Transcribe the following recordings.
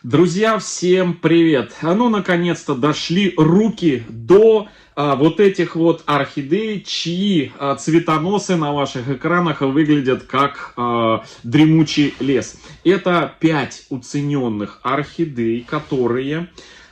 Друзья, всем привет! Ну, наконец-то дошли руки до вот этих вот орхидей, чьи цветоносы на ваших экранах выглядят как дремучий лес. Это 5 уцененных орхидей, которые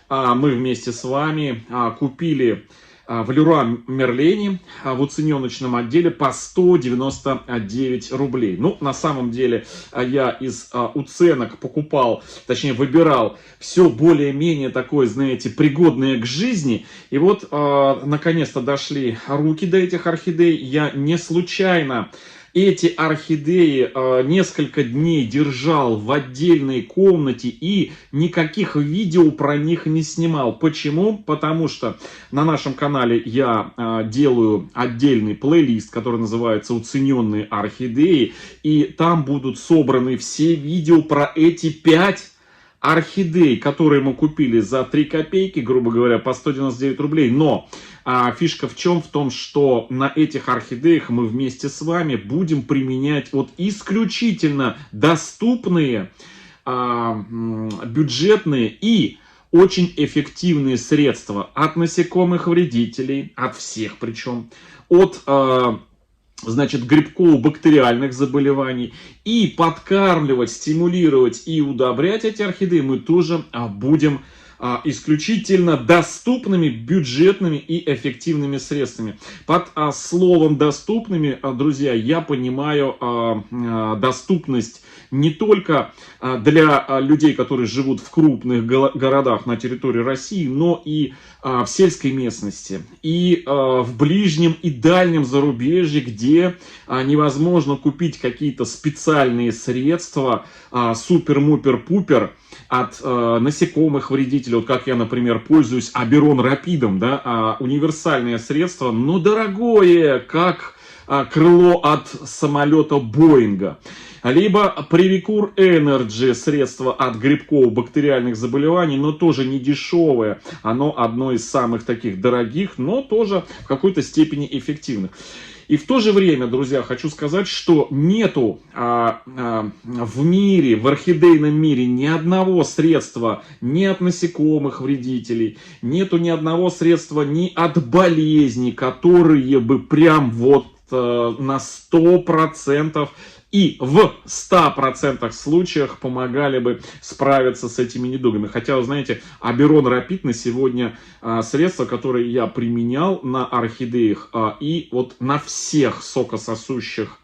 мы вместе с вами купили в Леруа Мерлене в уцененочном отделе по 199 рублей. Ну, на самом деле, я из уценок покупал, точнее, выбирал все более-менее такое, знаете, пригодное к жизни. И вот, наконец-то дошли руки до этих орхидей. Я не случайно эти орхидеи несколько дней держал в отдельной комнате и никаких видео про них не снимал. Почему? Потому что на нашем канале я делаю отдельный плейлист, который называется «Уцененные орхидеи». И там будут собраны все видео про эти 5 орхидей, которые мы купили за 3 копейки, грубо говоря, по 199 рублей. Но фишка в чем? В том, что на этих орхидеях мы вместе с вами будем применять вот исключительно доступные, бюджетные и очень эффективные средства от насекомых вредителей, от всех причем, от значит, грибково-бактериальных заболеваний. И подкармливать, стимулировать и удобрять эти орхидеи мы тоже будем исключительно доступными, бюджетными и эффективными средствами. Под словом доступными, друзья, я понимаю доступность не только для людей, которые живут в крупных городах на территории России, но и в сельской местности, и в ближнем и дальнем зарубежье, где невозможно купить какие-то специальные средства супер-мупер-пупер от насекомых вредителей. Вот как я, например, пользуюсь Аберон Рапидом, да, универсальное средство, но дорогое, как крыло от самолета Боинга. Либо Привикур Энерджи, средство от грибково-бактериальных заболеваний, но тоже не дешевое. Оно одно из самых таких дорогих, но тоже в какой-то степени эффективных. И в то же время, друзья, хочу сказать, что нету в мире, в орхидейном мире ни одного средства ни от насекомых вредителей, нету ни одного средства ни от болезней, которые бы прям вот на 100% и в 100% случаях помогали бы справиться с этими недугами. Хотя, вы знаете, Аберон Рапид на сегодня средство, которое я применял на орхидеях и вот на всех сокососущих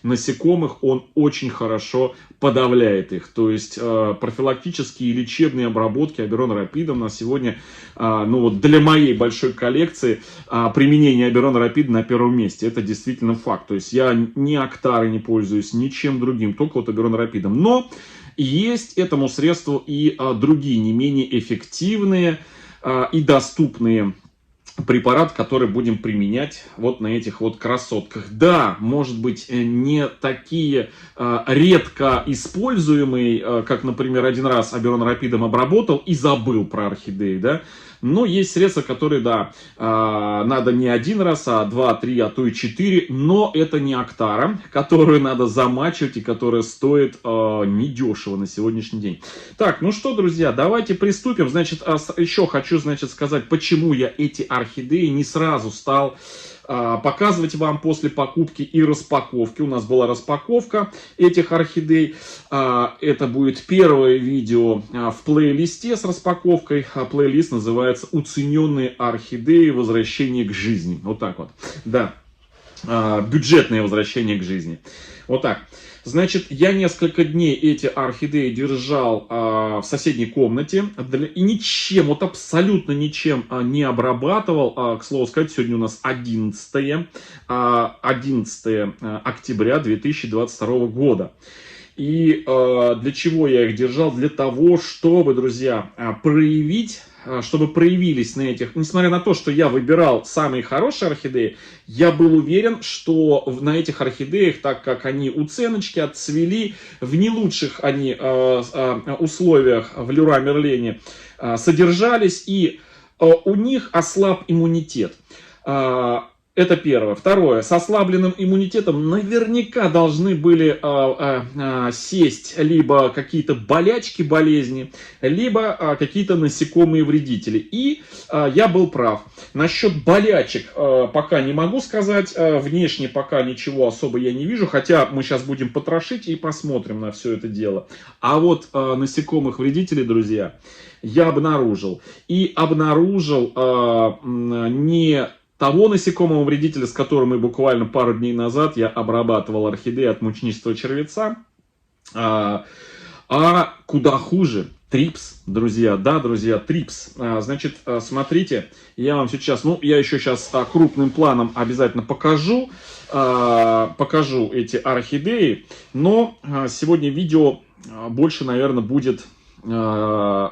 насекомых, он очень хорошо подавляет их. То есть профилактические и лечебные обработки Аберон Рапидом на сегодня, ну вот для моей большой коллекции, применение Аберон Рапид на первом месте. Это действительно факт. То есть я ни Актарой не пользуюсь, ничем другим, только вот Аберон Рапидом. Но есть этому средству и другие, не менее эффективные и доступные препарат, который будем применять вот на этих вот красотках. Да, может быть, не такие редко используемые, как, например, один раз Аберон Рапидом обработал и забыл про орхидеи, да. Но есть средства, которые, да, надо не один раз, а 2, 3, а то и 4. Но это не Актара, которую надо замачивать и которая стоит недешево на сегодняшний день. Так, ну что, друзья, давайте приступим. Значит, еще хочу, значит, сказать, почему я эти орхидеи не сразу стал показывать вам после покупки и распаковки. У нас была распаковка этих орхидей. Это будет первое видео в плейлисте с распаковкой. Плейлист называется «Уцененные орхидеи. Возвращение к жизни». Вот так вот. Да. Бюджетное возвращение к жизни. Вот так. Значит, я несколько дней эти орхидеи держал в соседней комнате и ничем, вот абсолютно ничем не обрабатывал. К слову сказать, сегодня у нас 11 октября 2022 года. И для чего я их держал? Для того, чтобы, друзья, чтобы проявились на этих, несмотря на то, что я выбирал самые хорошие орхидеи, я был уверен, что на этих орхидеях, так как они уценочки, отцвели, в не лучших они условиях в Леруа Мерлене содержались, и у них ослаб иммунитет. Это первое. Второе. С ослабленным иммунитетом наверняка должны были сесть либо какие-то болячки, болезни, либо какие-то насекомые вредители. И я был прав. Насчет болячек пока не могу сказать. Внешне пока ничего особо я не вижу. Хотя мы сейчас будем потрошить и посмотрим на все это дело. А вот насекомых вредителей, друзья, я обнаружил. И обнаружил не того насекомого вредителя, с которым мы буквально пару дней назад я обрабатывал орхидеи от мучнистого червеца, а куда хуже. Трипс, друзья, да, друзья, трипс. Значит, смотрите, я вам сейчас, я еще сейчас крупным планом обязательно покажу эти орхидеи, но сегодня видео больше, наверное, будет о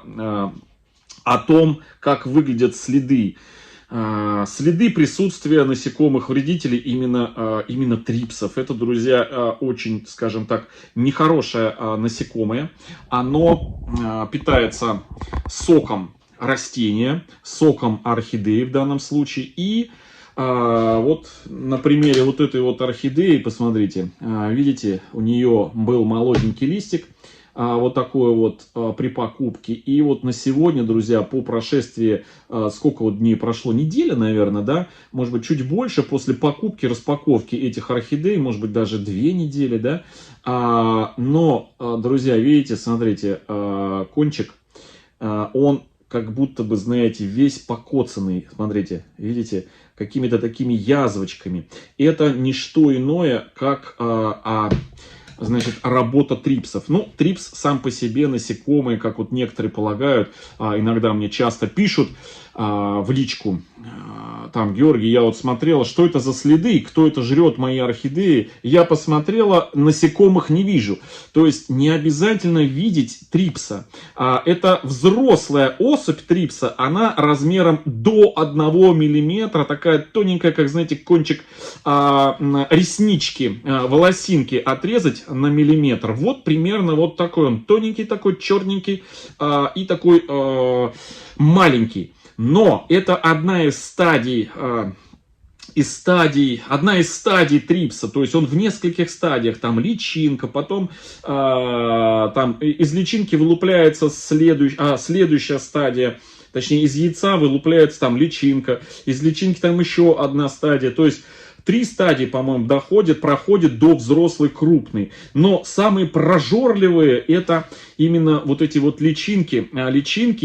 том, как выглядят следы присутствия насекомых вредителей, именно трипсов. Это, друзья, очень, скажем так, нехорошее насекомое. Оно питается соком растения, соком орхидеи в данном случае. И вот на примере вот этой вот орхидеи, посмотрите, видите, у нее был молоденький листик. Вот такое вот при покупке. И вот на сегодня, друзья, по прошествии, сколько вот дней прошло, неделя, наверное, да, может быть, чуть больше после покупки, распаковки этих орхидей, может быть, даже 2 недели, да. Но, друзья, видите, смотрите, кончик, он как будто бы, знаете, весь покоцанный, смотрите, видите, какими-то такими язвочками. Это не что иное, как значит, работа трипсов. Трипс сам по себе насекомые, как вот некоторые полагают, иногда мне часто пишут в личку, там, Георгий, я вот смотрела, что это за следы, кто это жрет мои орхидеи. Я посмотрела, насекомых не вижу. То есть не обязательно видеть трипса. Это взрослая особь трипса, она размером до 1 миллиметра, такая тоненькая, как, знаете, кончик реснички, волосинки отрезать на миллиметр. Вот примерно вот такой он, тоненький такой, черненький и такой маленький. Но это одна из стадий трипса, то есть он в нескольких стадиях, там личинка, потом там из личинки вылупляется следующая стадия, точнее из яйца вылупляется там личинка, из личинки там еще одна стадия, то есть 3 стадии, по-моему, проходит до взрослой крупной. Но самые прожорливые это именно вот эти вот личинки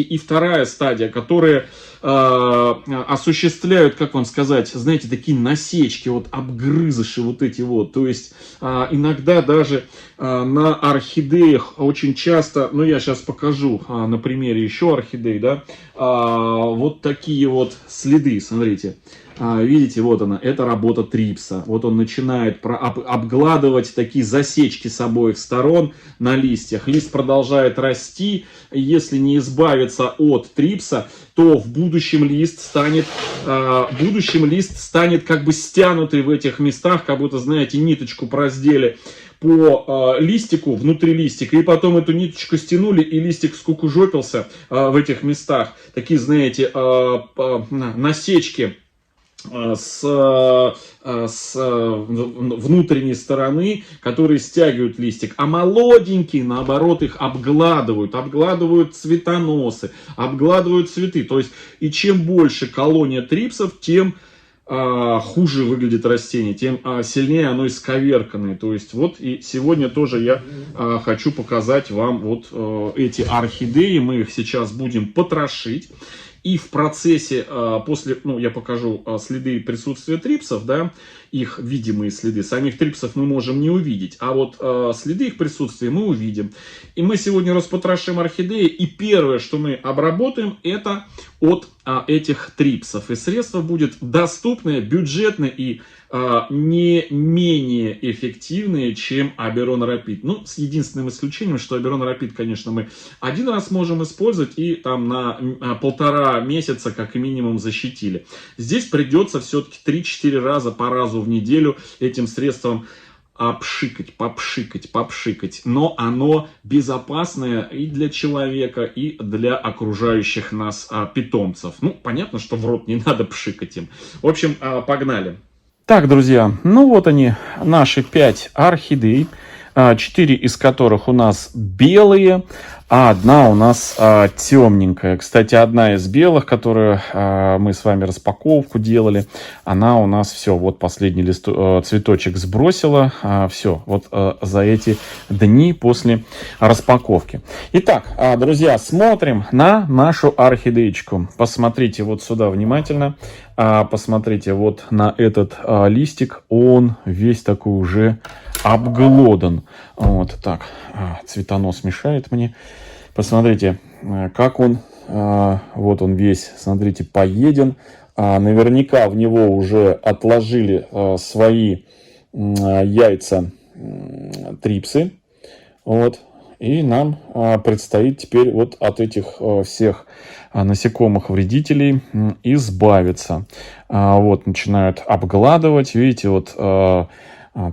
и вторая стадия, которые осуществляют, как вам сказать, знаете, такие насечки, вот обгрызыши вот эти вот. То есть иногда даже на орхидеях очень часто, я сейчас покажу на примере еще орхидей, да, вот такие вот следы, смотрите. Видите, вот она, это работа трипса. Вот он начинает обгладывать такие засечки с обоих сторон на листьях. Лист продолжает расти. Если не избавиться от трипса, то в будущем лист станет как бы стянутый в этих местах, как будто, знаете, ниточку просдели по листику, внутри листика, и потом эту ниточку стянули, и листик скукожопился в этих местах. Такие, знаете, насечки с внутренней стороны, которые стягивают листик, а молоденькие, наоборот, их обгладывают цветоносы, обгладывают цветы. То есть, и чем больше колония трипсов, тем хуже выглядит растение, тем сильнее оно исковерканное. То есть, вот и сегодня тоже я хочу показать вам вот эти орхидеи, мы их сейчас будем потрошить. И в процессе, я покажу следы присутствия трипсов, да, их видимые следы. Самих трипсов мы можем не увидеть, а вот следы их присутствия мы увидим. И мы сегодня распотрошим орхидеи, и первое, что мы обработаем, это от этих трипсов. И средство будет доступное, бюджетное и не менее эффективные, чем Aberon Rapid. С единственным исключением, что Aberon Rapid, конечно, мы один раз можем использовать и там на 1,5 месяца как минимум защитили. Здесь придется все-таки 3-4 раза по разу в неделю этим средством попшикать, попшикать. Но оно безопасное и для человека, и для окружающих нас питомцев. Ну, понятно, что в рот не надо пшикать им. В общем, погнали. Так, друзья, ну вот они, наши 5 орхидей. 4 из которых у нас белые, а одна у нас темненькая. Кстати, одна из белых, которую мы с вами распаковку делали, она у нас все, вот последний цветочек сбросила. Все, вот за эти дни после распаковки. Итак, друзья, смотрим на нашу орхидеечку. Посмотрите вот сюда внимательно. Посмотрите вот на этот листик. Он весь такой уже обглодан. Вот так. Цветонос мешает мне. Посмотрите, как он. Вот он весь, смотрите, поеден. Наверняка в него уже отложили свои яйца трипсы. Вот. И нам предстоит теперь вот от этих всех насекомых-вредителей избавиться. Вот, начинают обгладывать. Видите, вот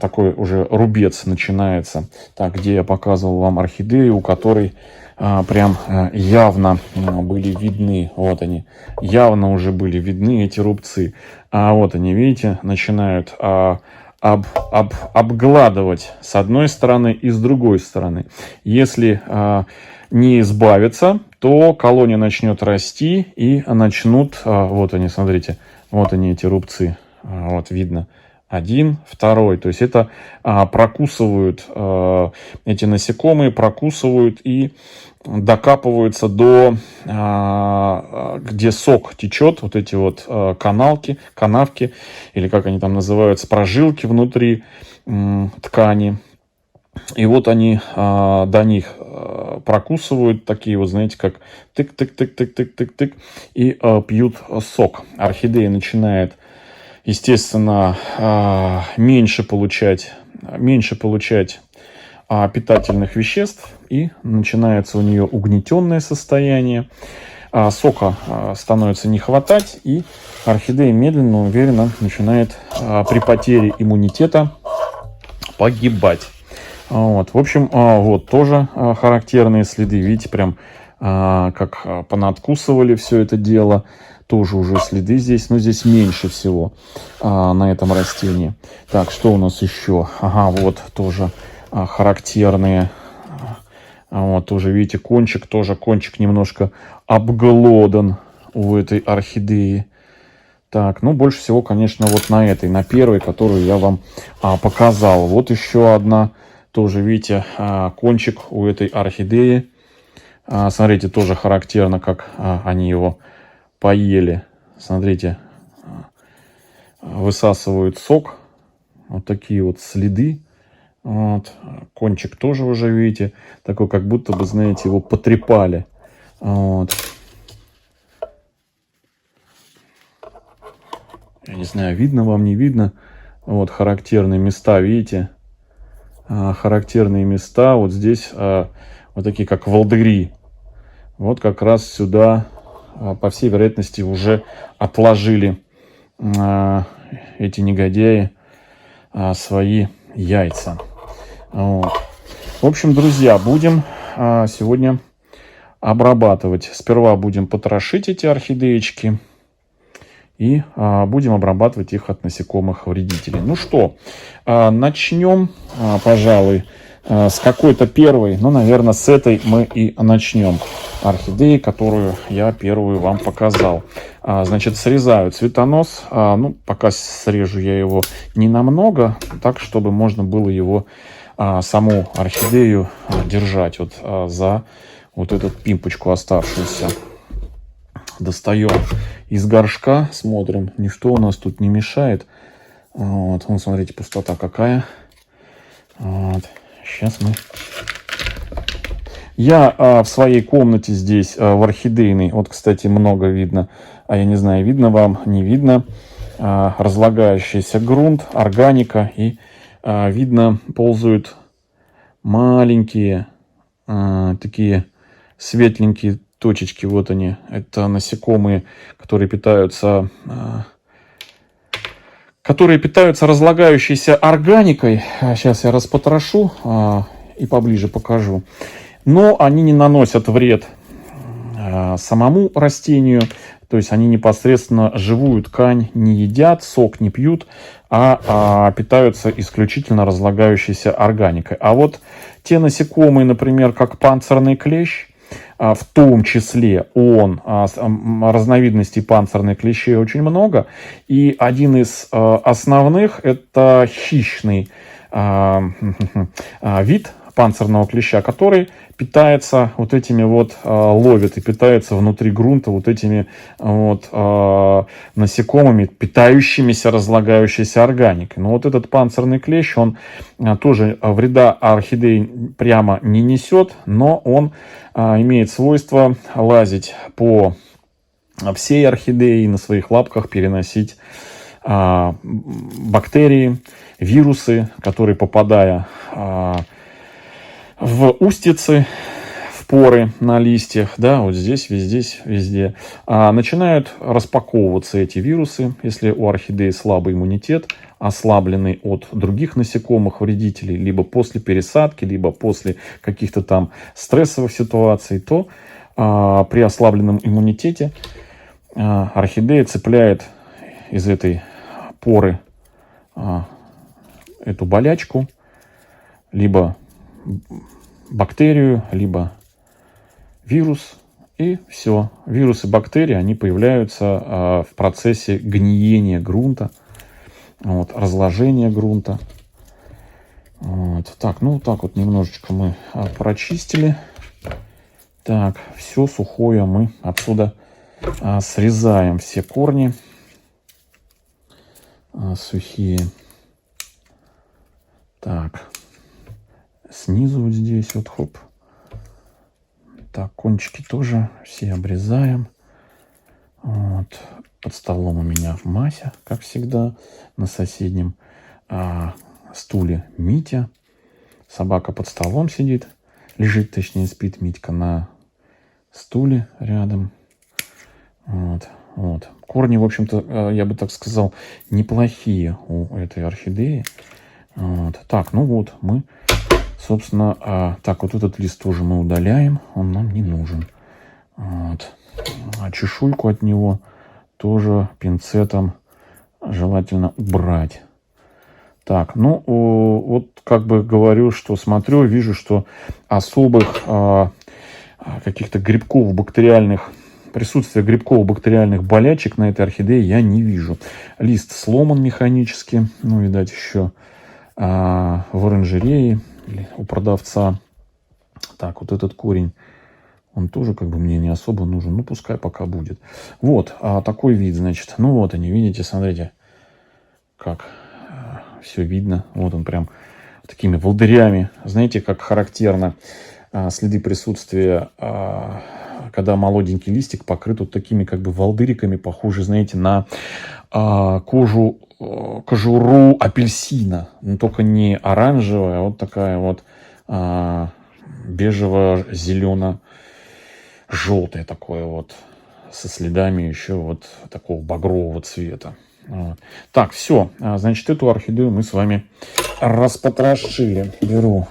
такой уже рубец начинается. Так, где я показывал вам орхидеи, у которой прям явно были видны. Вот они. Явно уже были видны эти рубцы. Вот они, видите, начинают обгладывать с одной стороны и с другой стороны. Если не избавиться, то колония начнет расти и начнут, вот они, смотрите, вот они эти рубцы, вот видно, один, второй. То есть это прокусывают, эти насекомые прокусывают и докапываются до, где сок течет, вот эти вот канавки, или как они там называются, прожилки внутри ткани. И вот они до них прокусывают, такие вот, знаете, как тык-тык-тык-тык-тык-тык-тык, и пьют сок. Орхидея начинает, естественно, меньше получать питательных веществ, и начинается у нее угнетенное состояние. Сока становится не хватать, и орхидея медленно, но уверенно начинает при потере иммунитета погибать. Вот. В общем, вот тоже характерные следы. Видите, прям как понадкусывали все это дело. Тоже уже следы здесь, но здесь меньше всего на этом растении. Так, что у нас еще? Ага, вот тоже характерные. Вот тоже, видите, кончик немножко обглодан у этой орхидеи. Так, ну больше всего, конечно, вот на этой, на первой, которую я вам показал. Вот еще одна, тоже, видите, кончик у этой орхидеи. Смотрите, тоже характерно, как они его поели. Смотрите, высасывают сок. Вот такие вот следы. Вот. Кончик тоже уже, видите, такой, как будто бы, знаете, его потрепали. Вот. Я не знаю, видно вам, не видно. Вот характерные места, видите? Характерные места. Вот здесь вот такие, как волдыри. Вот как раз сюда, по всей вероятности, уже отложили эти негодяи свои яйца. Вот. В общем, друзья, будем сегодня обрабатывать. Сперва будем потрошить эти орхидеечки и будем обрабатывать их от насекомых-вредителей. Ну что, начнем, пожалуй, с какой-то первой, ну, наверное, с этой мы и начнем. Орхидеи, которую я первую вам показал. Значит, срезаю цветонос. Ну, пока срежу я его не намного, так, чтобы можно было его, саму орхидею, держать вот за вот эту пимпочку оставшуюся. Достаем из горшка, смотрим, ничто у нас тут не мешает. Вот, вон, смотрите, пустота какая. Вот. Сейчас мы... Я в своей комнате здесь, в орхидейной, вот, кстати, много видно, я не знаю, видно вам, не видно, разлагающийся грунт, органика, и видно, ползают маленькие такие светленькие точечки, вот они, это насекомые, которые питаются которые питаются разлагающейся органикой. Сейчас я распотрошу и поближе покажу. Но они не наносят вред самому растению. То есть они непосредственно живую ткань не едят, сок не пьют, а питаются исключительно разлагающейся органикой. А вот те насекомые, например, как панцирный клещ, в том числе разновидностей панцирных клещей очень много. И один из основных – это хищный вид панцирного клеща, который питается вот этими вот, ловит и питается внутри грунта вот этими вот насекомыми, питающимися разлагающейся органикой. Но вот этот панцирный клещ, он тоже вреда орхидеи прямо не несет, но он имеет свойство лазить по всей орхидее и на своих лапках переносить бактерии, вирусы, которые, попадая в устицы, в поры на листьях, да, вот здесь, везде, начинают распаковываться эти вирусы, если у орхидеи слабый иммунитет, ослабленный от других насекомых вредителей, либо после пересадки, либо после каких-то там стрессовых ситуаций, то при ослабленном иммунитете орхидея цепляет из этой поры эту болячку, либо бактерию, либо вирус, и все. Вирусы, бактерии, они появляются в процессе гниения грунта, вот, разложения грунта. Вот. Так, ну так вот немножечко мы прочистили. Так, все сухое мы отсюда срезаем, все корни сухие. Так. Снизу вот здесь вот, хоп. Так, кончики тоже все обрезаем. Вот. Под столом у меня Мася, как всегда. На соседнем стуле Митя. Собака под столом сидит. Лежит, точнее, спит Митька на стуле рядом. Вот. Вот. Корни, в общем-то, я бы так сказал, неплохие у этой орхидеи. Вот. Так, ну вот, мы... Собственно, так, вот этот лист тоже мы удаляем, он нам не нужен. Вот. А чешуйку от него тоже пинцетом желательно убрать. Так, ну, вот как бы говорю, что смотрю, вижу, что особых каких-то грибков бактериальных, присутствия грибков бактериальных болячек на этой орхидее я не вижу. Лист сломан механически, ну, видать, еще в оранжерее или у продавца. Так, вот этот корень, он тоже как бы мне не особо нужен. Ну, пускай пока будет. Вот, такой вид, значит. Ну, вот они, видите, смотрите, как все видно. Вот он прям такими волдырями. Знаете, как характерно следы присутствия, когда молоденький листик покрыт вот такими как бы волдыриками, похожи, знаете, на кожуру апельсина. Но только не оранжевая, а вот такая вот бежево-зелено-желтое такое вот, со следами еще вот такого багрового цвета. Вот. Так, все. Значит, эту орхидею мы с вами распотрошили. Беру,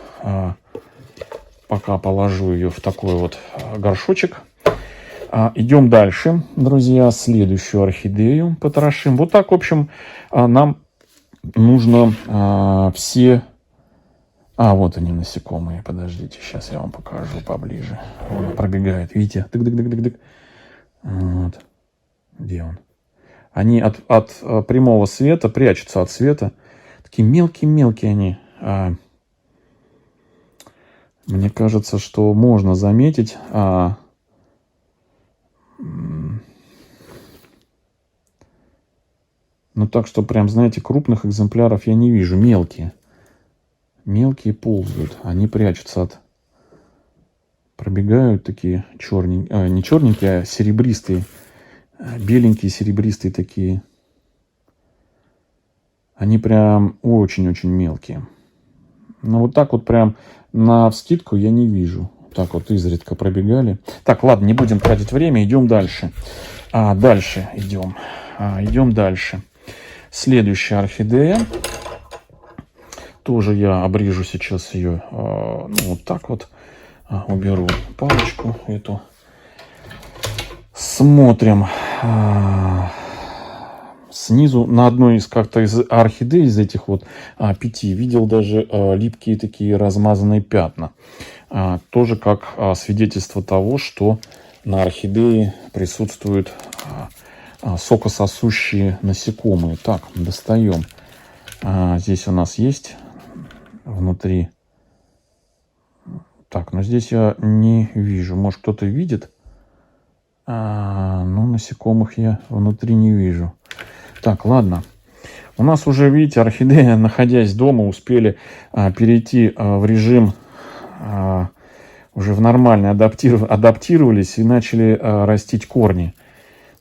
пока положу ее в такой вот горшочек. Идем дальше, друзья. Следующую орхидею потрошим. Вот так, в общем, нам нужно все... вот они, насекомые. Подождите, сейчас я вам покажу поближе. Он пробегает, видите? Тык-тык-тык-тык-тык. Вот. Где он? Они от прямого света прячутся от света. Такие мелкие-мелкие они. Мне кажется, что можно заметить... Ну, так что прям, знаете, крупных экземпляров я не вижу. Мелкие. Мелкие ползают. Они прячутся от... Пробегают такие черненькие... не черненькие, а серебристые. Беленькие, серебристые такие. Они прям очень-очень мелкие. Но вот так вот прям навскидку я не вижу. Так вот изредка пробегали. Так, ладно, не будем тратить время, идем дальше. Дальше идем. Идем дальше. Следующая орхидея. Тоже я обрежу сейчас ее, ну, вот так вот. Уберу палочку эту. Смотрим. Снизу на одной из как-то из орхидей, из этих вот 5, видел даже липкие такие размазанные пятна. Тоже как свидетельство того, что на орхидее присутствуют сокососущие насекомые. Так, достаем. Здесь у нас есть внутри. Так, но здесь я не вижу. Может, кто-то видит? Ну, насекомых я внутри не вижу. Так, ладно. У нас уже, видите, орхидея, находясь дома, успели перейти в режим, уже в нормальный, адаптировались и начали растить корни.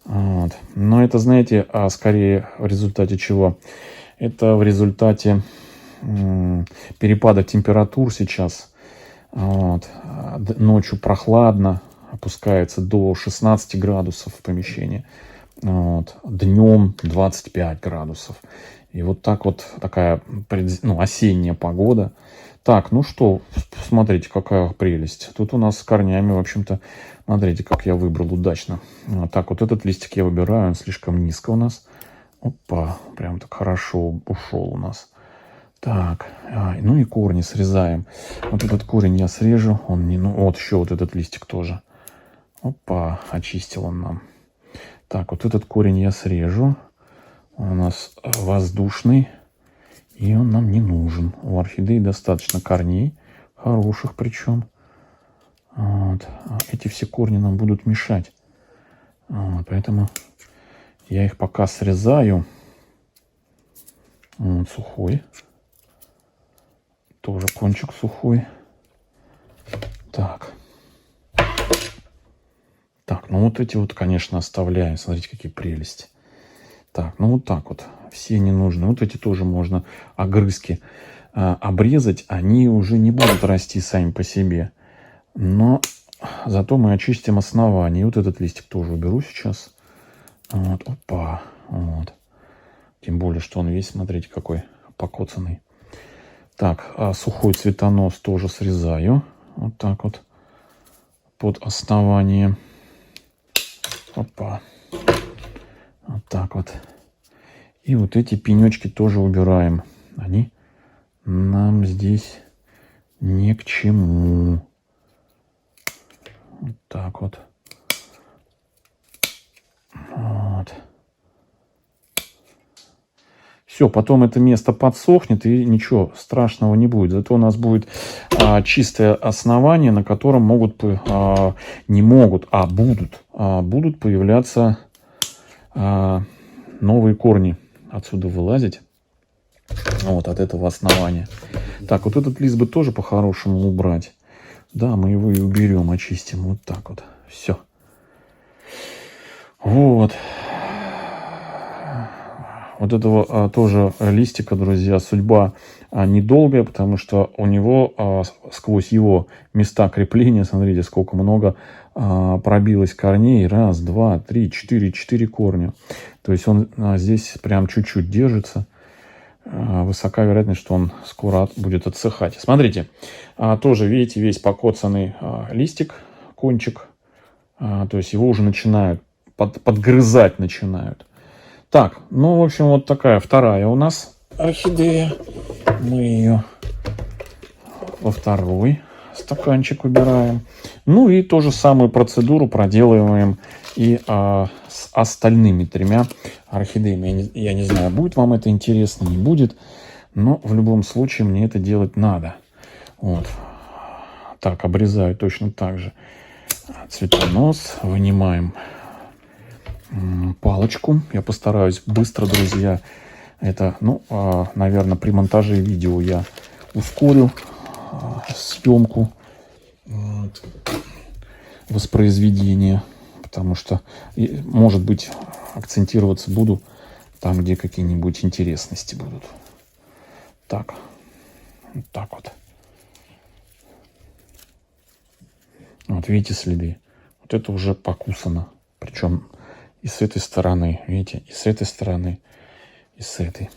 Вот. Но это, знаете, скорее в результате чего? Это в результате перепада температур сейчас. Вот. Ночью прохладно, опускается до 16 градусов в помещении. Вот. Днем 25 градусов. И вот так вот такая осенняя погода. Так, ну что, смотрите, какая прелесть. Тут у нас с корнями, в общем-то, смотрите, как я выбрал удачно. Вот так вот этот листик я выбираю, он слишком низко у нас. Опа, прям так хорошо ушел у нас. Так, ну и корни срезаем. Вот этот корень я срежу, он не... Ну, вот еще вот этот листик тоже. Опа, очистил он нам. Так, вот этот корень я срежу. Он у нас воздушный. И он нам не нужен. У орхидеи достаточно корней. Хороших причем. Вот. Эти все корни нам будут мешать. Вот, поэтому я их пока срезаю. Вот, сухой. Тоже кончик сухой. Так. Так, ну вот эти вот, конечно, оставляем. Смотрите, какие прелести. Так, ну вот так вот. Все не нужны. Вот эти тоже можно огрызки обрезать. Они уже не будут расти сами по себе. Но зато мы очистим основание. И вот этот листик тоже уберу сейчас. Вот, опа. Вот. Тем более, что он весь, смотрите, какой покоцанный. Так, сухой цветонос тоже срезаю. Вот так вот. Под основание. Опа. Вот так вот. И вот эти пенечки тоже убираем. Они нам здесь ни к чему. Вот так вот. Вот. Все, потом это место подсохнет, и ничего страшного не будет. Зато у нас будет чистое основание, на котором могут, не могут, а будут появляться новые корни. Отсюда вылазить. Вот от этого основания. Так, вот этот лист бы тоже по-хорошему убрать. Да, мы его и уберем, очистим. Вот так вот. Все. Вот. Вот этого тоже листика, друзья, судьба недолгая, потому что у него сквозь его места крепления, смотрите, сколько много пробилось корней. Раз, два, три, четыре корня. То есть он здесь прям чуть-чуть держится. Высока вероятность, что он скоро будет отсыхать. Смотрите, тоже, видите, весь покоцанный листик, кончик. То есть его уже начинают подгрызать начинают. Так, ну, в общем, вот такая вторая у нас орхидея. Мы ее во второй стаканчик убираем. Ну и ту же самую процедуру проделываем и с остальными тремя орхидеями. Я не знаю, будет вам это интересно, не будет. Но в любом случае мне это делать надо. Вот. Так, обрезаю точно так же цветонос. Вынимаем палочку. Я постараюсь быстро, друзья. Это, ну, наверное, при монтаже видео я ускорю съемку воспроизведения, потому что, может быть, акцентироваться буду там, где какие-нибудь интересности будут. Так, вот так вот. Вот видите следы? Вот это уже покусано. Причем и с этой стороны, видите, и с этой стороны. и с этой.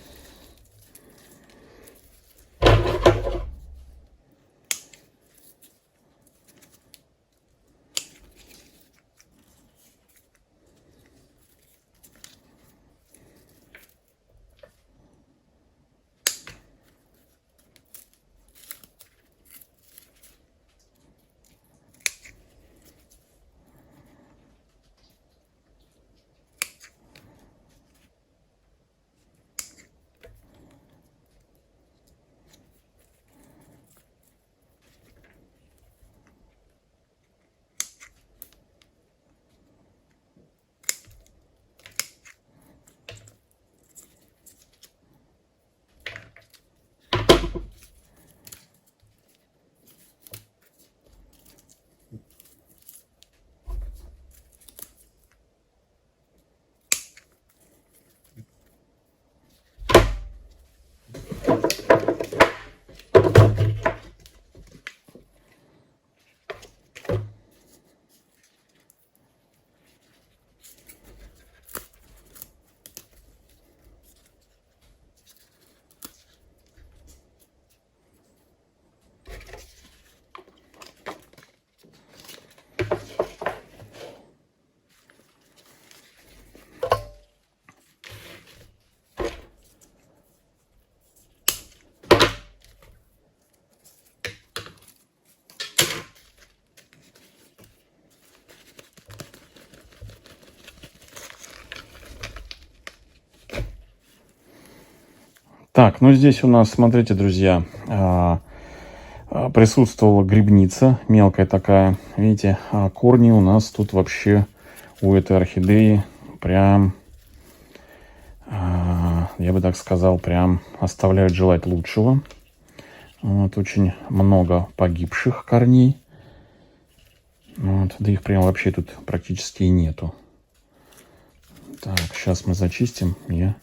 Так, ну здесь у нас, смотрите, друзья, присутствовала грибница, мелкая такая. Видите, корни у нас тут вообще у этой орхидеи прям, я бы так сказал, прям оставляют желать лучшего. Вот, очень много погибших корней. Вот, да их прям вообще тут практически и нету. Так, сейчас мы зачистим, я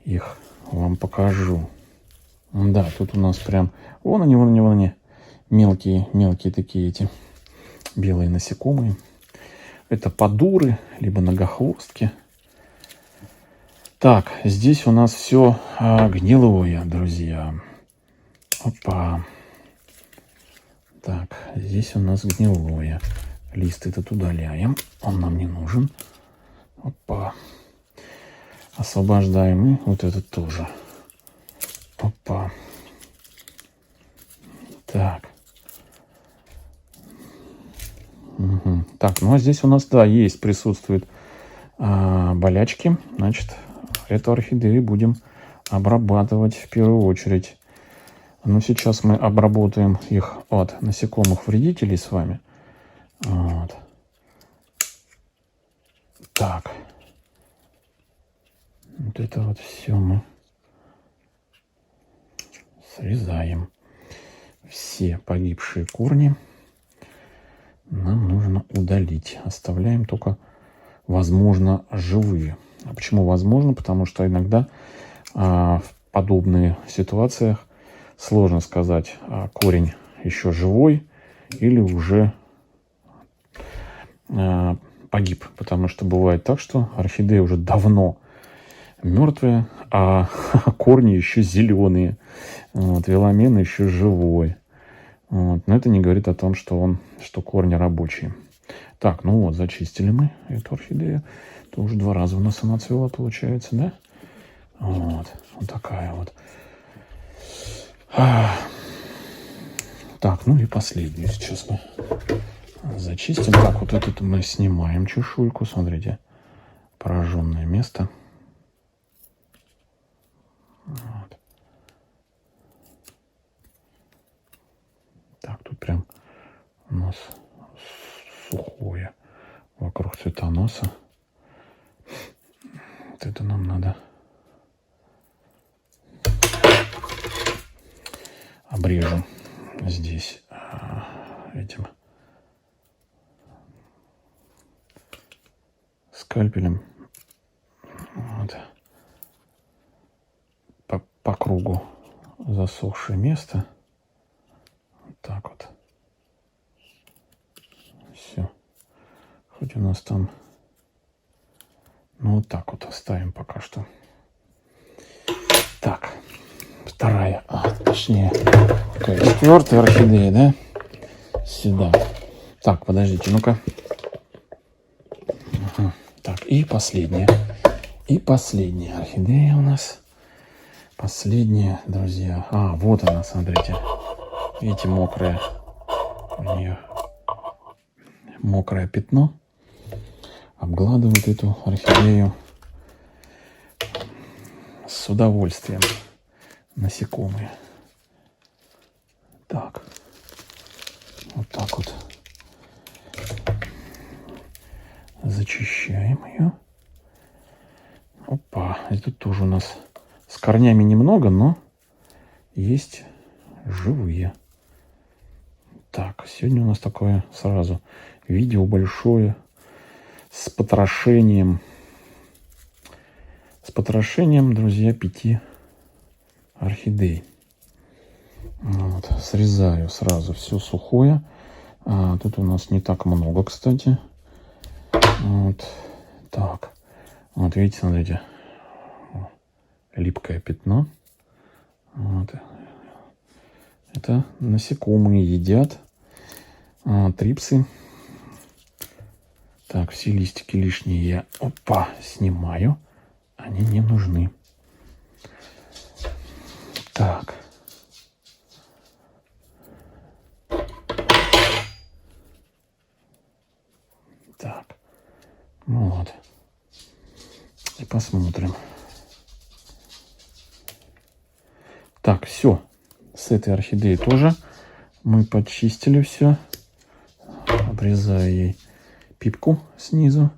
их вам покажу. Да, тут у нас прям... Вон они, мелкие такие эти белые насекомые. Это подуры, либо многохвостки. Так, здесь у нас все гнилое, друзья. Опа. Так, здесь у нас гнилое. Лист этот удаляем, он нам не нужен. Опа. Освобождаем и вот этот тоже. Опа. Так. Угу. Так, ну а здесь у нас, да, присутствуют болячки. Значит, эту орхидею будем обрабатывать в первую очередь. Но сейчас мы обработаем их от насекомых-вредителей с вами. Вот. Так. Вот это вот все мы срезаем. Все погибшие корни нам нужно удалить. Оставляем только, возможно, живые. А почему возможно? Потому что иногда в подобных ситуациях сложно сказать, корень еще живой или уже погиб. Потому что бывает так, что орхидея уже давно мертвые, а корни еще зеленые. Вот, веломен еще живой. Вот. Но это не говорит о том, что корни рабочие. Так, ну вот, зачистили мы эту орхидею. Это уже 2 раза у нас она цвела, получается, да? Вот такая вот. Так, ну и последнюю сейчас мы зачистим. Так, вот эту мы снимаем чешуйку. Смотрите, пораженное место. Вот. Так, тут прям у нас сухое вокруг цветоноса. Вот это нам надо обрежем здесь этим скальпелем. Вот. По кругу засохшее место. Вот так вот. Все. Хоть у нас там... Ну, вот так вот оставим пока что. вторая, точнее, такая 4-я орхидея, да? Сюда. Так, подождите, ну-ка. Ага. Так, и последняя. И последняя орхидея у нас. Последняя, друзья. Вот она, смотрите. Видите, мокрая. У нее мокрое пятно. Обгладывает эту орхидею с удовольствием. Насекомые. Так. Вот так вот. Зачищаем ее. Опа. И тут тоже у нас с корнями немного, но есть живые. Так, сегодня у нас такое сразу видео большое с потрошением. С потрошением, друзья, 5 орхидей. Вот, срезаю сразу все сухое. Тут у нас не так много, кстати. Вот так. Вот видите, смотрите. Липкое пятно. Вот. Это насекомые едят. Трипсы. Так, все листики лишние я, снимаю. Они не нужны. Так. Так. Ну вот. И посмотрим. Так, все. С этой орхидеей тоже мы почистили все. Обрезаю ей пипку снизу.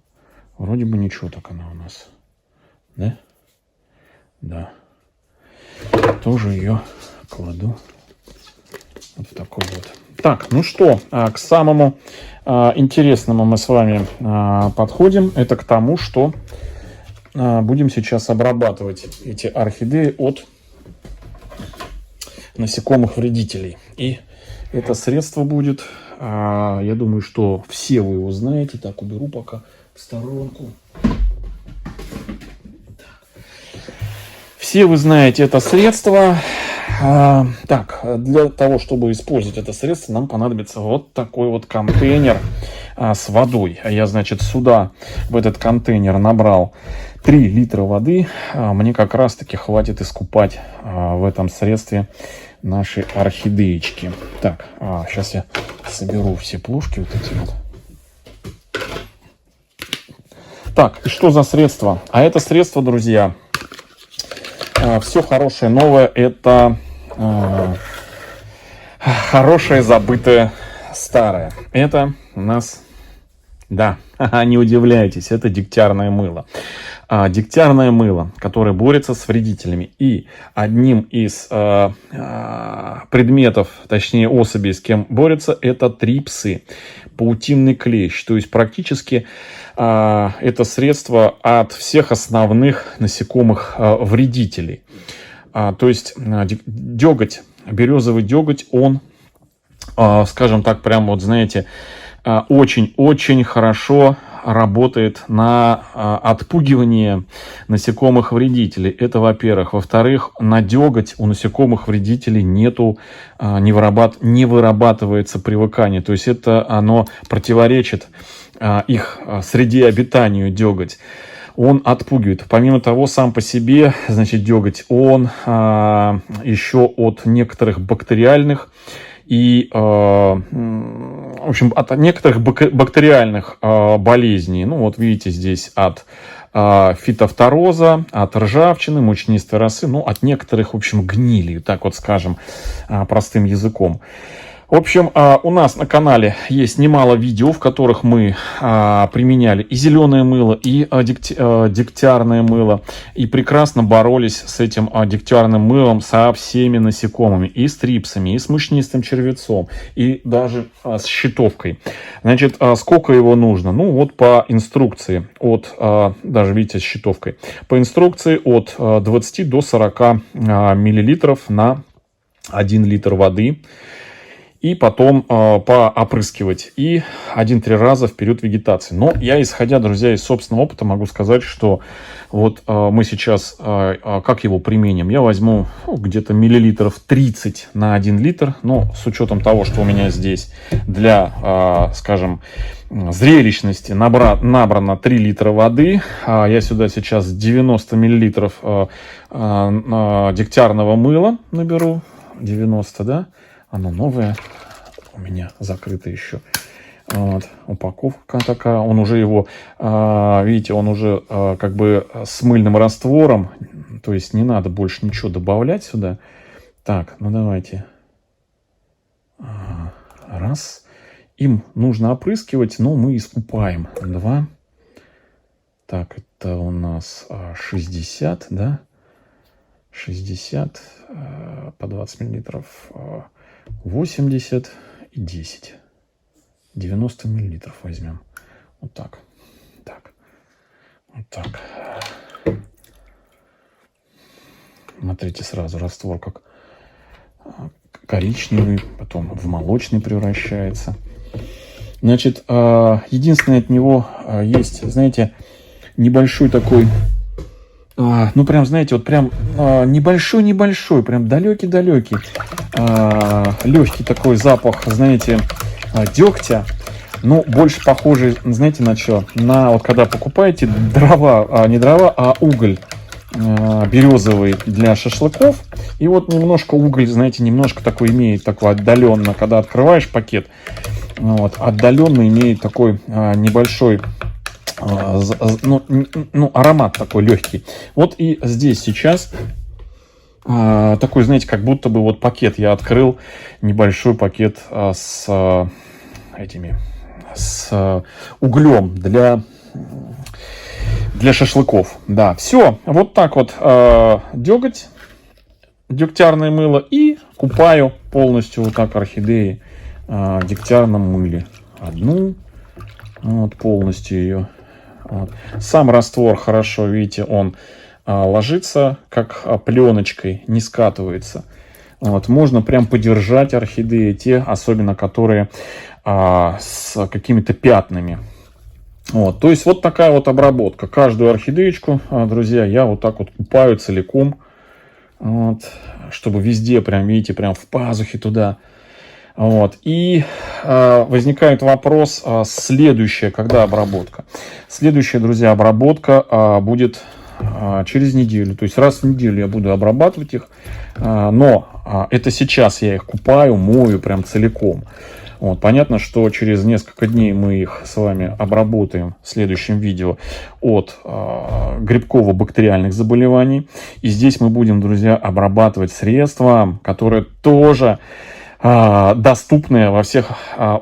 Вроде бы ничего так она у нас. Да? Да. Тоже ее кладу вот в такой вот. Так, ну что, к самому интересному мы с вами подходим. Это к тому, что будем сейчас обрабатывать эти орхидеи от насекомых вредителей. И это средство будет, я думаю, что все вы его знаете. Так, уберу пока в сторонку. Все вы знаете это средство. Так, для того, чтобы использовать это средство, нам понадобится вот такой вот контейнер с водой. Я, значит, сюда, в этот контейнер набрал 3 литра воды. Мне как раз-таки хватит искупать в этом средстве наши орхидеечки. Так, сейчас я соберу все плошки вот эти вот. Так, и что за средство? А это средство, друзья, все хорошее новое, это хорошее забытое старое. Это у нас, да, не удивляйтесь, это дегтярное мыло. Дегтярное мыло, которое борется с вредителями. И одним из предметов, точнее особей, с кем борется, это трипсы, паутинный клещ. То есть практически это средство от всех основных насекомых вредителей. То есть деготь, березовый деготь, он, скажем так, прям вот, знаете, очень-очень хорошо работает на отпугивание насекомых вредителей. Это, во-первых. Во-вторых, на деготь у насекомых вредителей не вырабатывается привыкание. То есть это оно противоречит их среде обитанию, деготь. Он отпугивает. Помимо того, сам по себе, значит, деготь, он еще от некоторых бактериальных и, в общем, от некоторых бактериальных болезней. Ну, вот видите, здесь от фитофтороза, от ржавчины, мучнистой росы, ну, от некоторых, в общем, гнили, так вот скажем, простым языком. В общем, у нас на канале есть немало видео, в которых мы применяли и зеленое мыло, и дегтярное мыло, и прекрасно боролись с этим дегтярным мылом со всеми насекомыми, и с трипсами, и с мучнистым червецом, и даже с щитовкой. Значит, сколько его нужно? Ну, вот по инструкции, даже видите, с щитовкой, по инструкции от 20 до 40 миллилитров на 1 литр воды. и потом поопрыскивать. И 1-3 раза в период вегетации. Но я, исходя, друзья, из собственного опыта, могу сказать, что вот мы сейчас, как его применим? Я возьму где-то миллилитров 30 на 1 литр. Но с учетом того, что у меня здесь для, скажем, зрелищности набрано 3 литра воды. Я сюда сейчас 90 миллилитров дегтярного мыла наберу. 90, да? Оно новое. У меня закрыто еще. Вот, упаковка такая. Он уже его, видите, он уже как бы с мыльным раствором. То есть не надо больше ничего добавлять сюда. Так, ну давайте. Раз. Им нужно опрыскивать, но мы искупаем. 2. Так, это у нас 60, да? 60 по 20 миллилитров. 80 и 10. 90 миллилитров возьмем. Вот так. Так. Вот так. Смотрите, сразу раствор как коричневый, потом в молочный превращается. Значит, единственное от него есть, знаете, небольшой такой, ну прям, знаете, вот прям небольшой, прям далекий, легкий такой запах, знаете, дегтя. Ну, больше похожий, знаете, на что? На вот когда покупаете дрова, не дрова, а уголь березовый для шашлыков. И вот немножко уголь, знаете, немножко такой имеет, такой отдаленно, когда открываешь пакет, вот, отдаленно имеет такой небольшой, аромат такой легкий. Вот и здесь сейчас такой, знаете, как будто бы вот пакет я открыл, небольшой пакет с углем для шашлыков. Да, все, вот так вот деготь, дегтярное мыло, и купаю полностью вот так орхидеи в дегтярном мыле. Одну, вот полностью ее. Вот. Сам раствор хорошо, видите, он ложится как пленочкой, не скатывается. Вот. Можно прям подержать орхидеи, те, особенно которые с какими-то пятнами. Вот. То есть вот такая вот обработка. Каждую орхидеечку, друзья, я вот так вот купаю целиком. Вот. Чтобы везде, прям, видите, прям в пазухе туда. Вот. И возникает вопрос, следующая, когда обработка? Следующая, друзья, обработка будет через неделю. То есть раз в неделю я буду обрабатывать их. Но это сейчас я их купаю, мою прям целиком. Вот. Понятно, что через несколько дней мы их с вами обработаем в следующем видео от грибково-бактериальных заболеваний. И здесь мы будем, друзья, обрабатывать средства, которые тоже доступны во всех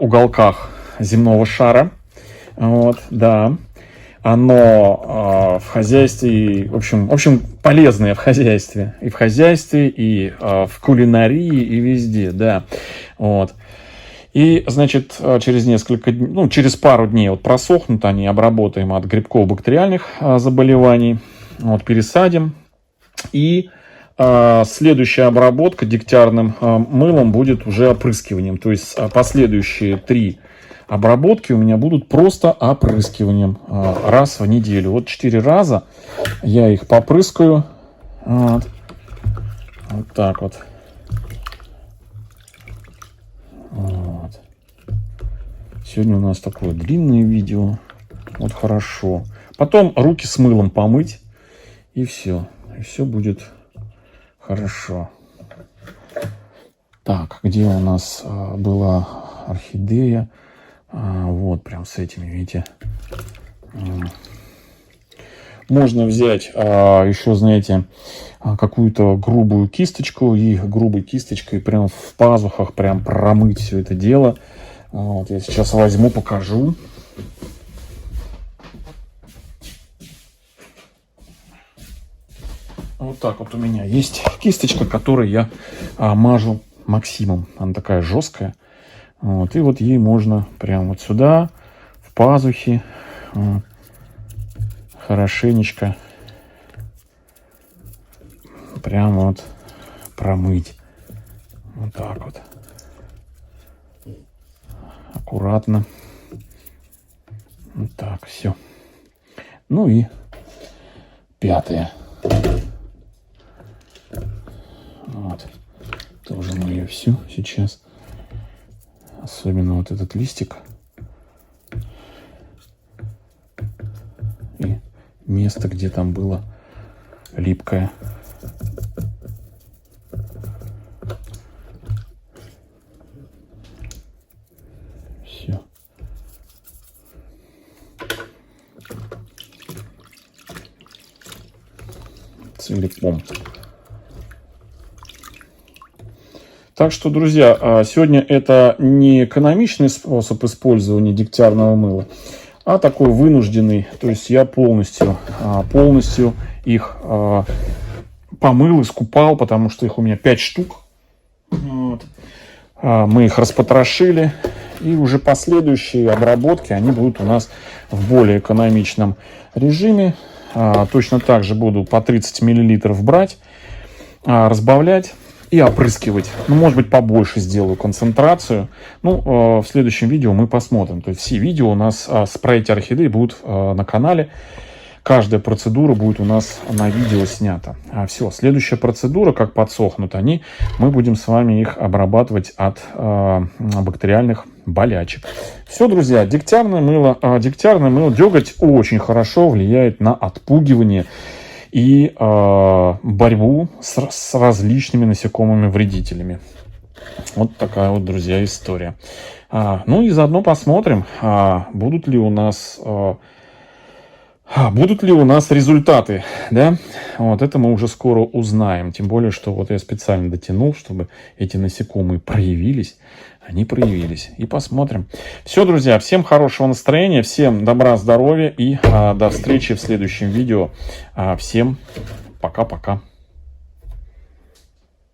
уголках земного шара. Вот, да. Оно в хозяйстве, в общем, полезное в хозяйстве. И в хозяйстве, и в кулинарии, и везде, да. Вот. И, значит, через несколько дней, ну, через пару дней вот просохнут они, обработаем от грибково-бактериальных заболеваний. Вот, пересадим. И следующая обработка дегтярным мылом будет уже опрыскиванием. То есть последующие 3 обработки у меня будут просто опрыскиванием раз в неделю. Вот 4 раза я их попрыскаю. Вот так вот. Вот. Сегодня у нас такое длинное видео. Вот хорошо. Потом руки с мылом помыть. И все. И все будет хорошо. Так, где у нас была орхидея? Вот, прям с этими, видите. Можно взять еще, знаете, какую-то грубую кисточку и грубой кисточкой прям в пазухах прям промыть все это дело. Вот, я сейчас возьму, покажу. Вот так вот у меня есть кисточка, которой я мажу Максимом. Она такая жесткая. Вот, и вот ей можно прям вот сюда, в пазухи, хорошенечко прям вот промыть. Вот так вот. аккуратно. Вот так, все. Ну и 5-е. Вот. Тоже мы ее всю сейчас. Особенно вот этот листик. И место, где там было липкое. Все. Целиком. Так что, друзья, сегодня это не экономичный способ использования дегтярного мыла, а такой вынужденный. То есть я полностью их помыл, искупал, потому что их у меня 5 штук. Вот. Мы их распотрошили. И уже последующие обработки, они будут у нас в более экономичном режиме. Точно так же буду по 30 мл брать, разбавлять и опрыскивать. Ну, может быть, побольше сделаю концентрацию. Ну, в следующем видео мы посмотрим. То есть все видео у нас с проекте орхидеи будут на канале. Каждая процедура будет у нас на видео снята. Все, следующая процедура, как подсохнут они, мы будем с вами их обрабатывать от бактериальных болячек. Все, друзья, дегтярное мыло, деготь очень хорошо влияет на отпугивание и борьбу с различными насекомыми-вредителями. Вот такая вот, друзья, история. Ну и заодно посмотрим, будут ли у нас результаты, да? Вот это мы уже скоро узнаем. Тем более, что вот я специально дотянул, чтобы эти насекомые проявились. Они проявились. И посмотрим. Все, друзья, всем хорошего настроения, всем добра, здоровья и до встречи в следующем видео. Всем пока-пока.